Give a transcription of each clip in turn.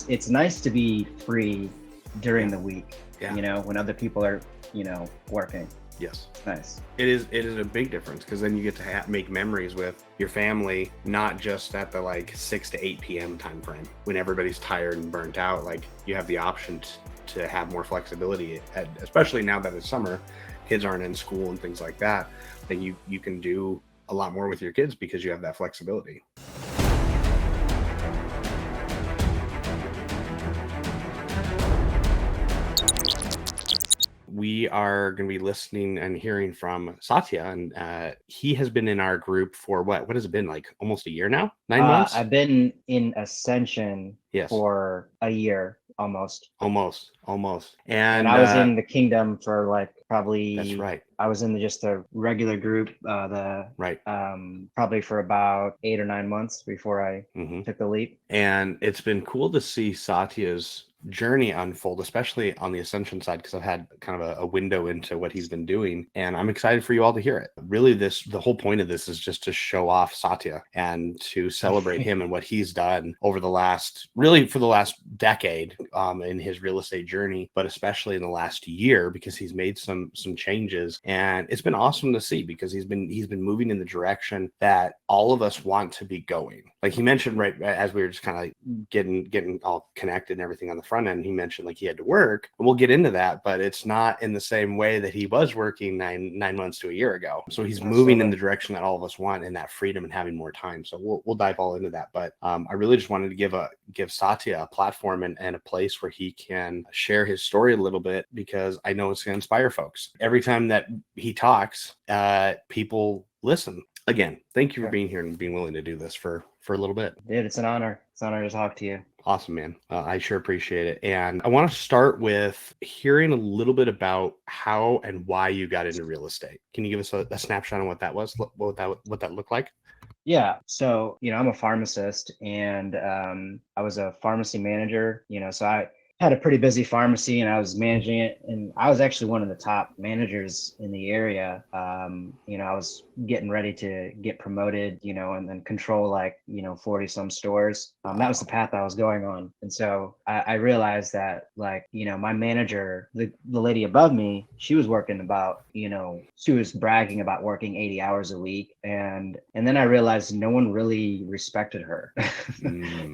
it's nice to be free during the week, Yeah. when other people are, working. Yes. It's nice. It is a big difference, because then you get to make memories with your family, not just at the like 6 to 8 p.m. time frame when everybody's tired and burnt out. Like, you have the option to have more flexibility, especially now that it's summer, kids aren't in school and things like that. Then you can do a lot more with your kids because you have that flexibility. We are going to be listening and hearing from Satya, and he has been in our group for what has it been, like almost a year now? 9 months? I've been in Ascension Yes. for a year almost. And I was in the Kingdom for like probably. That's right. I was in just a regular group, probably for about 8 or 9 months before I took the leap. And it's been cool to see Satya's journey unfold, especially on the Ascension side, because I've had kind of a window into what he's been doing, and I'm excited for you all to hear it. Really, the whole point of this is just to show off Satya and to celebrate him and what he's done over the last decade in his real estate journey, but especially in the last year, because he's made some changes, and it's been awesome to see, because he's been moving in the direction that all of us want to be going. Like he mentioned right as we were just kind of like getting all connected and everything on the front end, he mentioned like he had to work, and we'll get into that, but it's not in the same way that he was working nine months to a year ago. So he's moving in the direction that all of us want, and that freedom and having more time. So we'll dive all into that. But I really just wanted to give Satya a platform and a place where he can share his story a little bit, because I know it's going to inspire folks. Every time that he talks, people listen. Again, thank you for being here and being willing to do this for a little bit. Dude, it's an honor. It's an honor to talk to you. Awesome, man. I sure appreciate it. And I want to start with hearing a little bit about how and why you got into real estate. Can you give us a snapshot on what that was, what that looked like? Yeah. So, I'm a pharmacist, and I was a pharmacy manager, so I had a pretty busy pharmacy and I was managing it, and I was actually one of the top managers in the area. I was getting ready to get promoted, and then control 40 some stores. That was the path I was going on. And so I realized that my manager, the lady above me, she was working about, she was bragging about working 80 hours a week. And then I realized no one really respected her.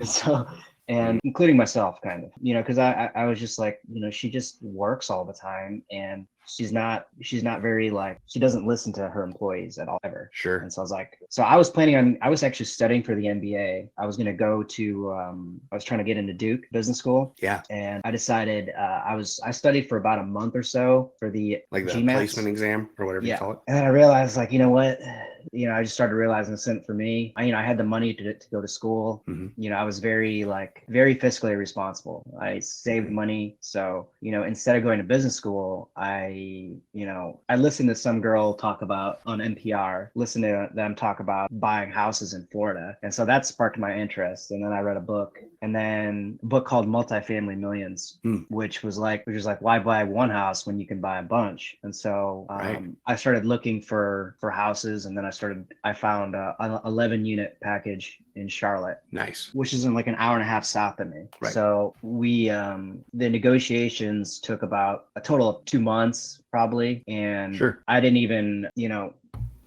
So, and including myself, kind of, because I was just like, she just works all the time, and she's not very she doesn't listen to her employees at all, ever. Sure. And so I was actually studying for the MBA. I was going to go to, I was trying to get into Duke Business School. Yeah. And I decided, I studied for about a month or so for the GMAT placement exam or whatever you call it. And then I realized what, I just started realizing this isn't for me. I had the money to go to school. I was very fiscally responsible. I saved money. So, instead of going to business school, I listened to some girl talk about on NPR, listen to them talk about buying houses in Florida. And so that sparked my interest. And then I read a book called Multifamily Millions, which was like, why buy one house when you can buy a bunch? And so I started looking for houses, and then I found an 11 unit package in Charlotte. Nice. Which is in like an hour and a half south of me. Right. So we, the negotiations took about a total of 2 months probably. And sure. I didn't even,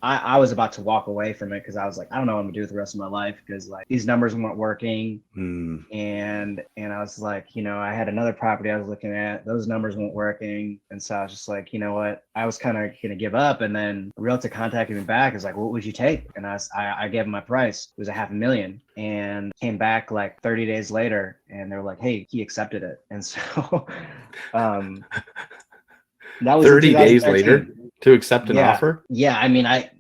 I was about to walk away from it, because I was like, I don't know what I'm gonna do with the rest of my life, because these numbers weren't working. And I was like, I had another property I was looking at, those numbers weren't working. And so I was just like, you know what, I was kind of gonna give up. And then a realtor contacted me back, is like, what would you take? And I gave him my price. It was $500,000, and came back like 30 days later, and they were like, hey, he accepted it. And so that was 30 days later to accept an offer. Yeah.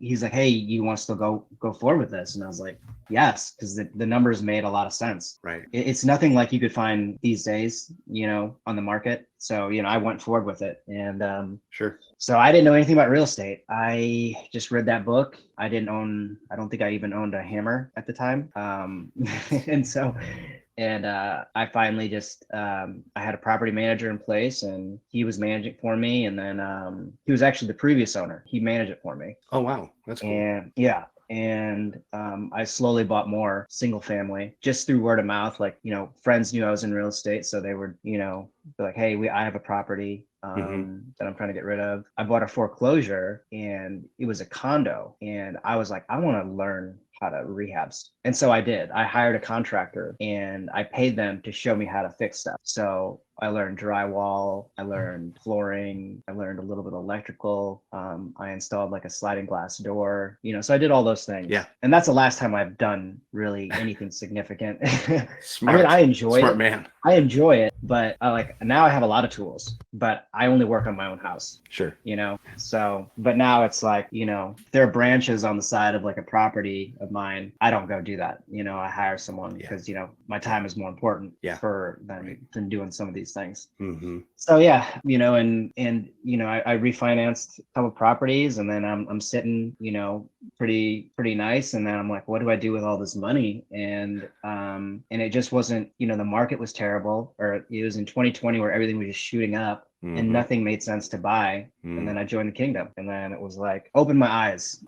He's like, hey, you want to still go forward with this? And I was like, yes, because the numbers made a lot of sense. Right. It's nothing like you could find these days, on the market. So, I went forward with it. And sure. So I didn't know anything about real estate. I just read that book. I don't think I even owned a hammer at the time. And I finally just, I had a property manager in place, and he was managing for me. And then he was actually the previous owner. He managed it for me. Oh, wow. That's cool. And yeah. and I slowly bought more single family just through word of mouth. Like, friends knew I was in real estate, so they would, be like, hey, I have a property that I'm trying to get rid of. I bought a foreclosure, and it was a condo, and I was like, I want to learn how to rehab. And so I did. I hired a contractor and I paid them to show me how to fix stuff. So I learned drywall, I learned flooring, I learned a little bit of electrical. I installed like a sliding glass door, so I did all those things. Yeah. And that's the last time I've done really anything significant. Smart. I mean, I enjoy Smart it. man. I enjoy it, but now I have a lot of tools, but I only work on my own house. Sure. So, but now it's like, there are branches on the side of like a property of mine. I don't go do that. I hire someone because, my time is more important than doing some of these things. Mm-hmm. So yeah, I refinanced a couple properties, and then I'm sitting, pretty nice. And then I'm like, what do I do with all this money? And it just wasn't, the market was terrible, or it was in 2020 where everything was just shooting up. And nothing made sense to buy. And then I joined the kingdom, and then it was like opened my eyes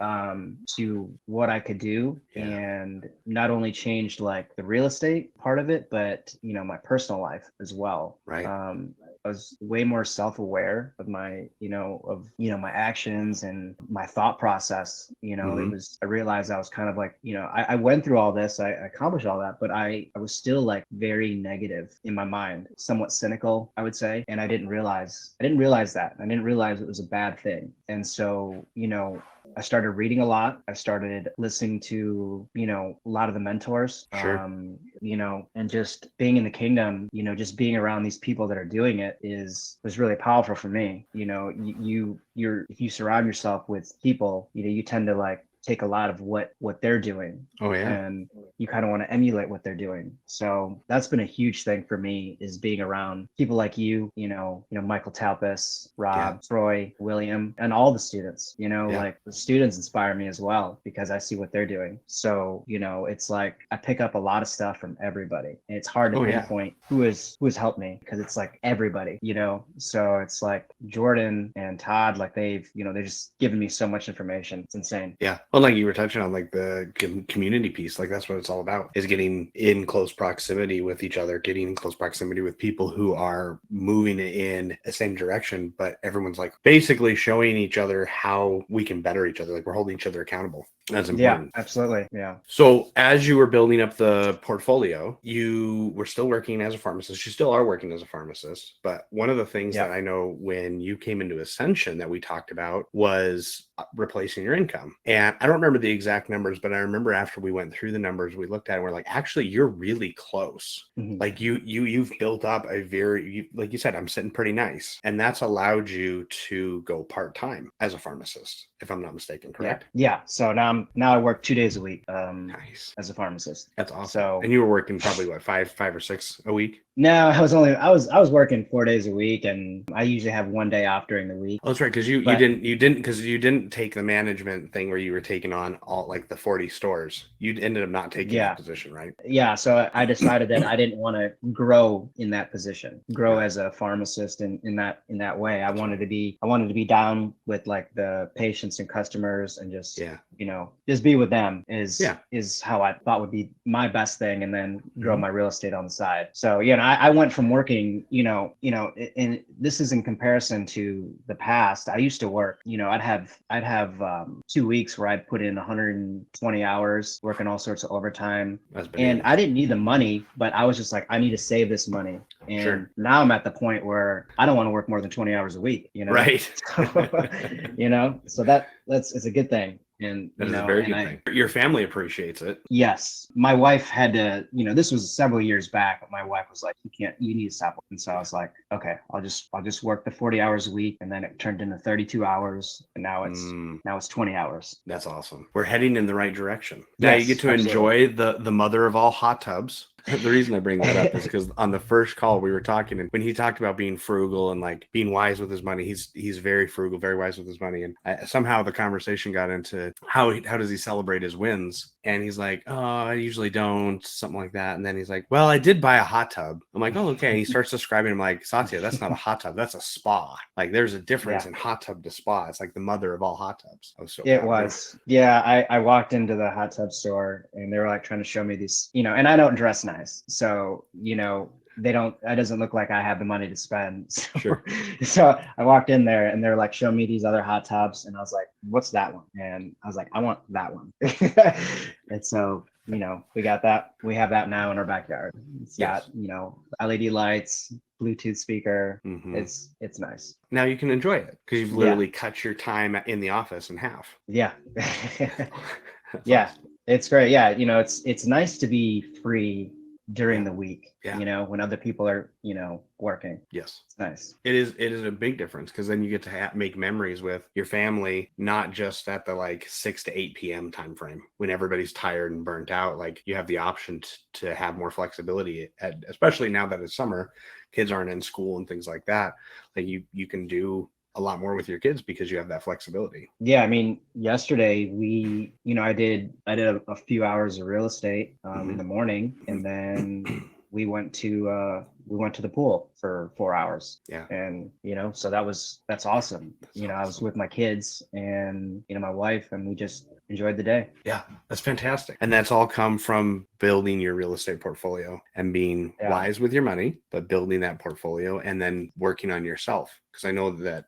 to what I could do, and not only changed like the real estate part of it, but my personal life as well. Right. I was way more self-aware of my, my actions and my thought process. I realized I was kind of like, I went through all this, I accomplished all that, but I was still like very negative in my mind, somewhat cynical, I would say. And I didn't realize that. I didn't realize it was a bad thing. And so, I started reading a lot. I started listening to, a lot of the mentors, Sure. And just being in the kingdom, just being around these people that are doing it was really powerful for me. If you surround yourself with people, you tend to like take a lot of what they're doing. Oh yeah. And you kind of want to emulate what they're doing. So that's been a huge thing for me, is being around people like you, Michael Talpis, Rob, Troy, William, and all the students, like the students inspire me as well, because I see what they're doing. So, it's like I pick up a lot of stuff from everybody, and it's hard to pinpoint who has helped me, because it's like everybody, so it's like Jordan and Todd, like they've just given me so much information. It's insane. Yeah. Well, like you were touching on, like the community piece, like that's what it's all about, is getting in close proximity with each other, getting in close proximity with people who are moving in the same direction, but everyone's like basically showing each other how we can better each other. Like we're holding each other accountable. That's important. Yeah, absolutely. Yeah. So as you were building up the portfolio, you were still working as a pharmacist. You still are working as a pharmacist. But one of the things that I know when you came into Ascension that we talked about was replacing your income. And I don't remember the exact numbers, but I remember after we went through the numbers, we looked at it and we're like, actually, you're really close. Mm-hmm. Like you've built up a like you said, I'm sitting pretty nice. And that's allowed you to go part-time as a pharmacist, if I'm not mistaken, correct? Yeah. So now I work 2 days a week. Nice. As a pharmacist. That's awesome. So, and you were working probably what, five or six a week? No, I was working 4 days a week, and I usually have one day off during the week. Oh, that's right, because you didn't take the management thing where you were taking on all like the 40 stores. You ended up not taking that position, right? Yeah. So I decided that I didn't want to grow in that position, as a pharmacist in that way. I wanted to be down with like the patients and customers, and just just be with them is how I thought would be my best thing, and then grow my real estate on the side. So I went from working, and this is in comparison to the past. I used to work, I'd have 2 weeks where I'd put in 120 hours working all sorts of overtime, and I didn't need the money, but I was just like, I need to save this money. And now I'm at the point where I don't want to work more than 20 hours a week, Right. So it's a good thing. And that is a very good thing. Your family appreciates it. Yes. My wife had to, this was several years back, but my wife was like, you need to stop. And so I was like, okay, I'll just work the 40 hours a week. And then it turned into 32 hours. And now it's 20 hours. That's awesome. We're heading in the right direction. Now you get to enjoy the mother of all hot tubs. The reason I bring that up is because on the first call we were talking, and when he talked about being frugal and like being wise with his money, he's very frugal, very wise with his money. And somehow the conversation got into how does he celebrate his wins? And he's like, oh, I usually don't, something like that. And then he's like, well, I did buy a hot tub. I'm like, oh, okay. And he starts describing him like, Satya, that's not a hot tub, that's a spa. Like there's a difference in hot tub to spa. It's like the mother of all hot tubs. I was so It proud of him. was. Yeah, I walked into the hot tub store and they were like trying to show me these, and I don't dress nice. So, it doesn't look like I have the money to spend. So, Sure. so I walked in there and they're like, show me these other hot tubs. And I was like, what's that one? And I was like, I want that one. And so, we got that. We have that now in our backyard. It's got, LED lights, Bluetooth speaker. Mhm. It's nice. Now you can enjoy it because you've literally cut your time in the office in half. Yeah. Yeah. Awesome. It's great. Yeah. It's nice to be free during the week, when other people are, working. Yes. It's nice. It is a big difference because then you get to make memories with your family, not just at the like 6 to 8 p.m. time frame when everybody's tired and burnt out. Like you have the option to have more flexibility, especially now that it's summer, kids aren't in school and things like that. Like you can do a lot more with your kids because you have that flexibility. Yeah, I mean, yesterday I did a few hours of real estate in the morning, and then we went to the pool for 4 hours. Yeah. And so that's awesome. I was with my kids and my wife, and we just enjoyed the day. Yeah, that's fantastic. And that's all come from building your real estate portfolio and being wise with your money, but building that portfolio and then working on yourself. Because I know that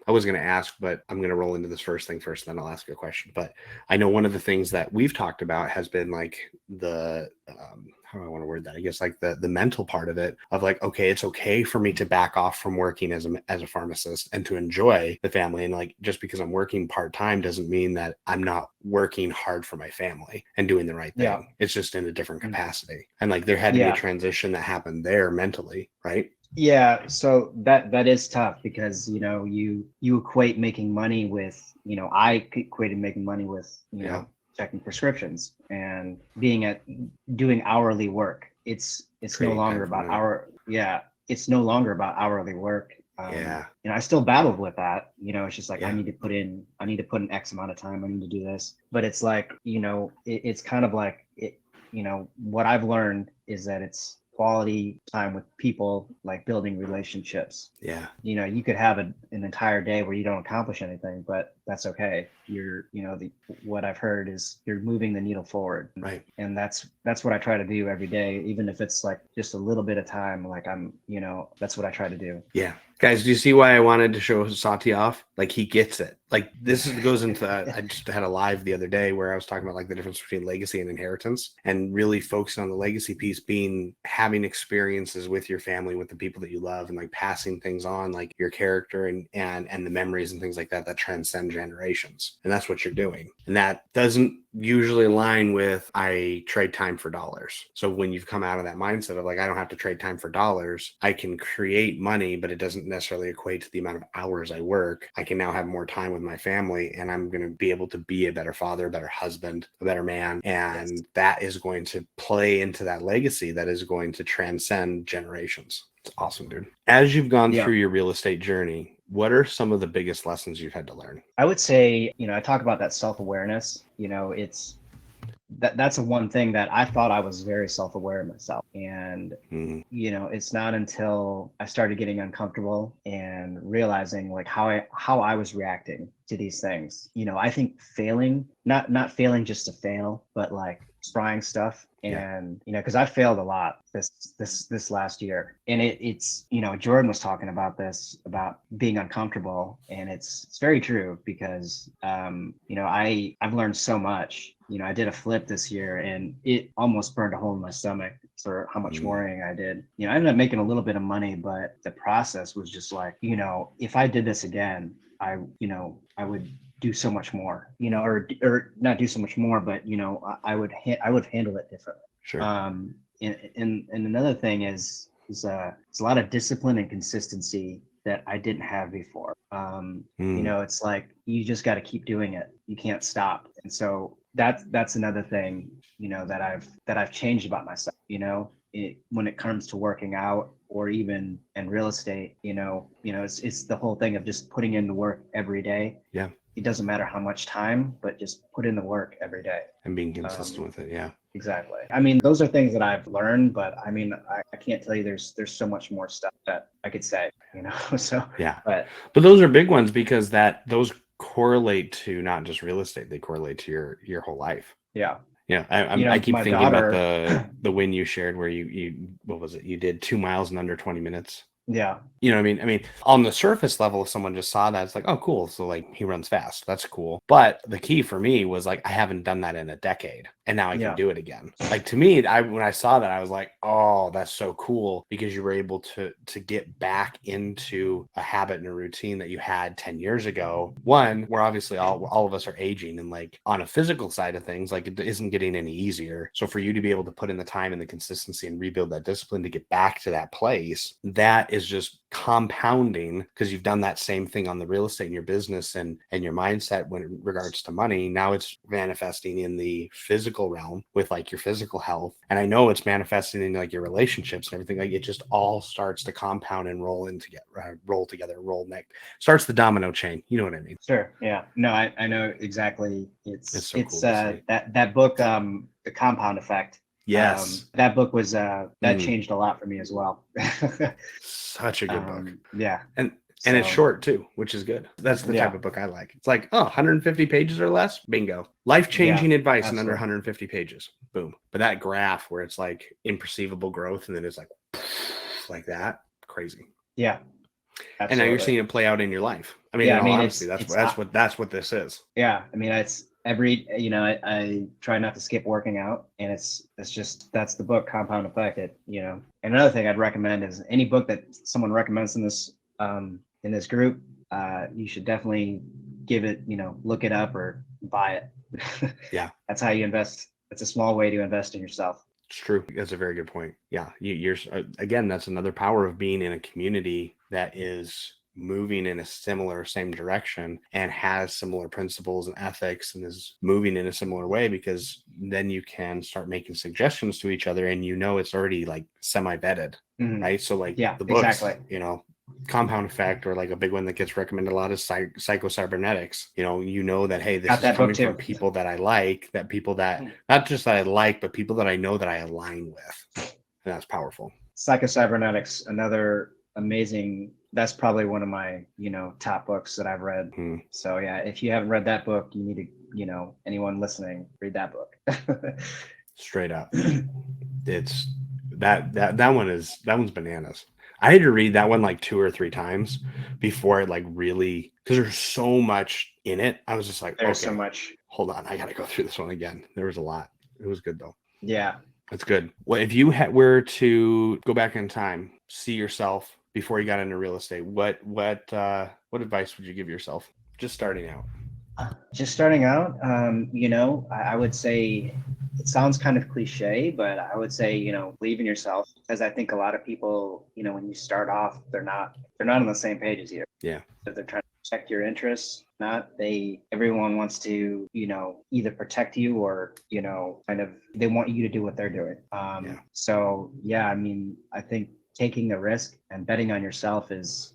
I was going to ask, but I'm going to roll into this first thing first, then I'll ask you a question. But I know one of the things that we've talked about has been like the, how do I want to word that? I guess like the mental part of it of like, okay, it's okay for me to back off from working as a pharmacist and to enjoy the family. And like, just because I'm working part-time doesn't mean that I'm not working hard for my family and doing the right thing. Yeah. It's just in a different capacity. And like, there had to be a transition that happened there mentally, right? Yeah, so that is tough because you equate making money with I equated making money with checking prescriptions and doing hourly work. It's no longer about it's no longer about hourly work. I still battled with that. It's just like I need to put in X amount of time. I need to do this, but it's like it's kind of like it. What I've learned is that it's quality time with people, like building relationships. Yeah. You could have an entire day where you don't accomplish anything, but that's okay. You're, what I've heard is you're moving the needle forward. Right. And that's what I try to do every day, even if it's like just a little bit of time, like that's what I try to do. Yeah. Guys, do you see why I wanted to show Satya off? Like he gets it. Like goes into, I just had a live the other day where I was talking about like the difference between legacy and inheritance and really focusing on the legacy piece being having experiences with your family, with the people that you love and like passing things on, like your character and the memories and things like that transcend generations. And that's what you're doing. And that doesn't usually align with I trade time for dollars. So when you've come out of that mindset of like, I don't have to trade time for dollars, I can create money, but it doesn't necessarily equate to the amount of hours I work. I can now have more time with my family and I'm going to be able to be a better father, a better husband, a better man. And that is going to play into that legacy that is going to transcend generations. It's awesome, dude. As you've gone through your real estate journey, what are some of the biggest lessons you've had to learn? I would say, I talk about that self-awareness. It's that's a one thing that I thought I was very self-aware of myself. And, it's not until I started getting uncomfortable and realizing like how I was reacting to these things. I think failing, not failing just to fail, but like trying stuff. And, because I failed a lot this last year. And it's, Jordan was talking about this, about being uncomfortable. And it's very true because, I've learned so much. I did a flip this year and it almost burned a hole in my stomach for how much worrying I did. I ended up making a little bit of money, but the process was just like, if I did this again, I would do so much more, or not do so much more, but I would handle it differently. Sure. And another thing is it's a lot of discipline and consistency that I didn't have before. You know, it's like you just got to keep doing it. You can't stop. And so that's another thing, you know, that I've changed about myself, you know, when it comes to working out or even in real estate, it's the whole thing of just putting in the work every day. Yeah. It doesn't matter how much time, but just put in the work every day. And being consistent with it. Yeah. Exactly. I mean, those are things that I've learned, but I mean, I can't tell you there's so much more stuff that I could say, you know. So yeah. But those are big ones because those correlate to not just real estate, they correlate to your whole life. Yeah. Yeah. I keep thinking about the win you shared where you what was it? You did 2 miles in under 20 minutes. Yeah. You know what I mean? I mean, on the surface level, if someone just saw that, it's like, oh, cool. So like he runs fast. That's cool. But the key for me was like, I haven't done that in a decade and now I can do it again. Like to me, when I saw that, I was like, oh, that's so cool because you were able to get back into a habit and a routine that you had 10 years ago. One, we're obviously all of us are aging and like on a physical side of things, like it isn't getting any easier. So for you to be able to put in the time and the consistency and rebuild that discipline to get back to that place, that is just compounding because you've done that same thing on the real estate in your business and your mindset when in regards to money. Now it's manifesting in the physical realm with like your physical health. And I know it's manifesting in like your relationships and everything. Like it just all starts to compound and roll starts the domino chain. You know what I mean? Sure. Yeah. No, I know exactly. It's so cool that book, The Compound Effect. Yes. That book was that changed a lot for me as well. Such a good book. Yeah. And it's short too, which is good. That's the type of book I like. It's like, 150 pages or less. Bingo. Life-changing advice in under 150 pages. Boom. But that graph where it's like imperceivable growth and then it's like that. Crazy. Yeah. Absolutely. And now you're seeing it play out in your life. I mean, honestly, that's what this is. Yeah. I mean, it's I try not to skip working out, and it's just, that's the book, Compound Effect. And another thing I'd recommend is any book that someone recommends in this group, you should definitely give it, look it up or buy it. Yeah. That's how you invest. It's a small way to invest in yourself. It's true. That's a very good point. Yeah. You're again, that's another power of being in a community that is moving in a same direction and has similar principles and ethics and is moving in a similar way, because then you can start making suggestions to each other and it's already like semi-vetted, right? So like the books, exactly. Compound Effect, or like a big one that gets recommended a lot is Psycho-Cybernetics. That, hey, this is coming from people that I like, that people that not just that I like, but people that I know that I align with. And that's powerful. Psycho-Cybernetics, another amazing, that's probably one of my top books that I've read. So yeah, if you haven't read that book, you need to, anyone listening, read that book. Straight up. It's that one's bananas. I had to read that one like 2 or 3 times before it like really, because there's so much in it. I was just like, there's so much. Hold on, I gotta go through this one again. There was a lot. It was good though. Yeah, that's good. Well, if you were to go back in time, see yourself before you got into real estate, what advice would you give yourself just starting out? I would say, it sounds kind of cliche, but I would say, believe in yourself, because I think a lot of people, when you start off, they're not on the same page as you. Yeah. They're trying to protect your interests. Everyone wants to, either protect you or, kind of, they want you to do what they're doing. So yeah, I mean, I think taking the risk and betting on yourself is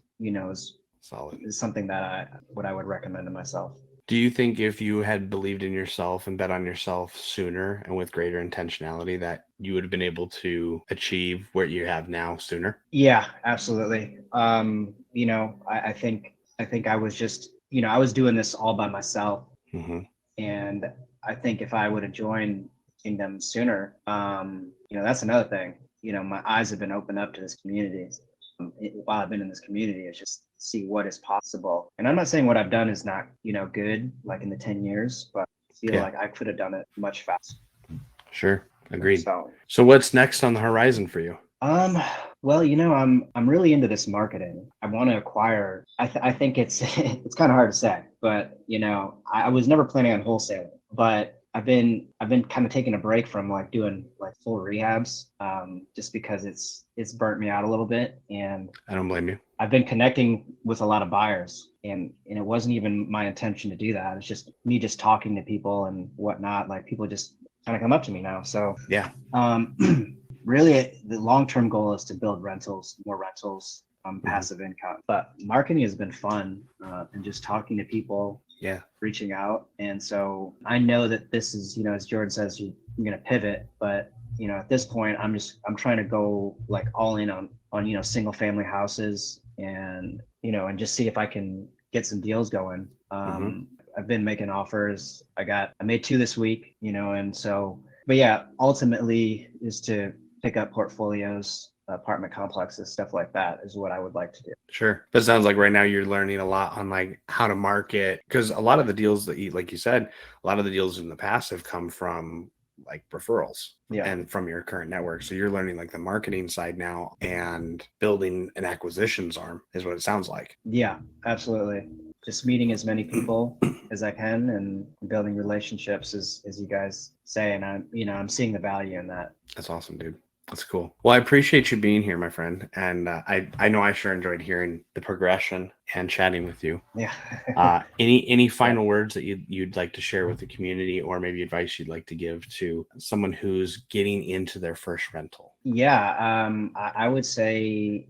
solid, is something that I would recommend to myself. Do you think if you had believed in yourself and bet on yourself sooner and with greater intentionality, that you would have been able to achieve what you have now sooner? Yeah, absolutely. I think I was just, I was doing this all by myself. And I think if I would have joined Kingdom sooner, that's another thing. My eyes have been opened up to this community. While I've been in this community, it's just see what is possible. And I'm not saying what I've done is not, good, like in the 10 years, but I feel like I could have done it much faster. Sure. Agreed. So what's next on the horizon for you? Well, I'm really into this marketing. I want to acquire, I think it's kind of hard to say, but I was never planning on wholesaling, but I've been kind of taking a break from like doing like full rehabs, just because it's burnt me out a little bit, and I don't blame you. I've been connecting with a lot of buyers, and it wasn't even my intention to do that. It's just me just talking to people and whatnot. Like people just kind of come up to me now. So Yeah. really the long-term goal is to build more rentals, passive income. But marketing has been fun, and just talking to people, Yeah. reaching out. And so I know that this is, as Jordan says, you're going to pivot, but at this point, I'm trying to go like all in on single family houses, and and just see if I can get some deals going. I've been making offers. I made 2 this week, and so, but yeah, ultimately is to pick up portfolios, apartment complexes, stuff like that is what I would like to do. Sure. But it sounds like right now you're learning a lot on like how to market, because a lot of the deals that you, like you said, a lot of the deals in the past have come from like referrals and from your current network. So you're learning like the marketing side now and building an acquisitions arm is what it sounds like. Yeah, absolutely. Just meeting as many people as I can and building relationships, as you guys say. And I'm seeing the value in that. That's awesome, dude. That's cool. Well, I appreciate you being here, my friend. And I know I sure enjoyed hearing the progression and chatting with you. Yeah. Any final words that you'd like to share with the community, or maybe advice you'd like to give to someone who's getting into their first rental? Yeah. I would say,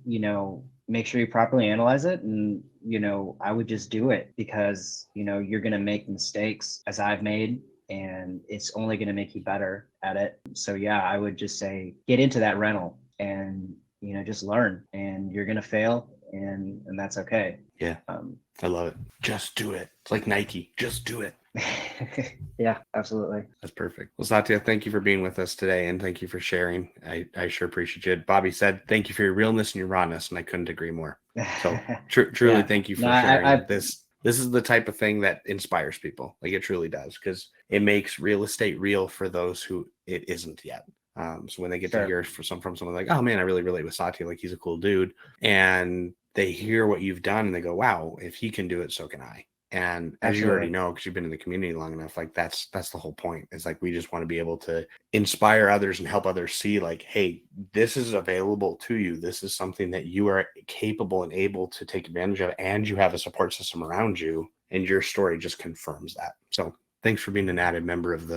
make sure you properly analyze it, and, I would just do it, because, you're going to make mistakes as I've made, and it's only going to make you better at it. So yeah, I would just say get into that rental and, just learn, and you're going to fail, and that's okay. Yeah. I love it. Just do it. It's like Nike. Just do it. Yeah, absolutely. That's perfect. Well, Satya, thank you for being with us today, and thank you for sharing. I sure appreciate it. Bobby said, thank you for your realness and your rawness, and I couldn't agree more. So truly, thank you for sharing this. This is the type of thing that inspires people. Like it truly does, because it makes real estate real for those who it isn't yet. So when they get to hear from someone like, oh man, I really relate with Satya. Like he's a cool dude. And they hear what you've done and they go, wow, if he can do it, so can I. And as you already know, because you've been in the community long enough, like that's the whole point. It's like we just want to be able to inspire others and help others see like, hey, this is available to you. This is something that you are capable and able to take advantage of, and you have a support system around you. And your story just confirms that. So thanks for being an added member of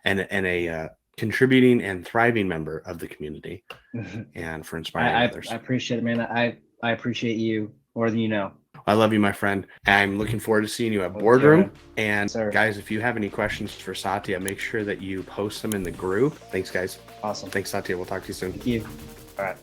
and a contributing and thriving member of the community, and for inspiring others. I appreciate it, man. I appreciate you more than you know. I love you, my friend. I'm looking forward to seeing you at Boardroom. And guys, if you have any questions for Satya, make sure that you post them in the group. Thanks, guys. Awesome. Thanks, Satya. We'll talk to you soon. Thank you. All right.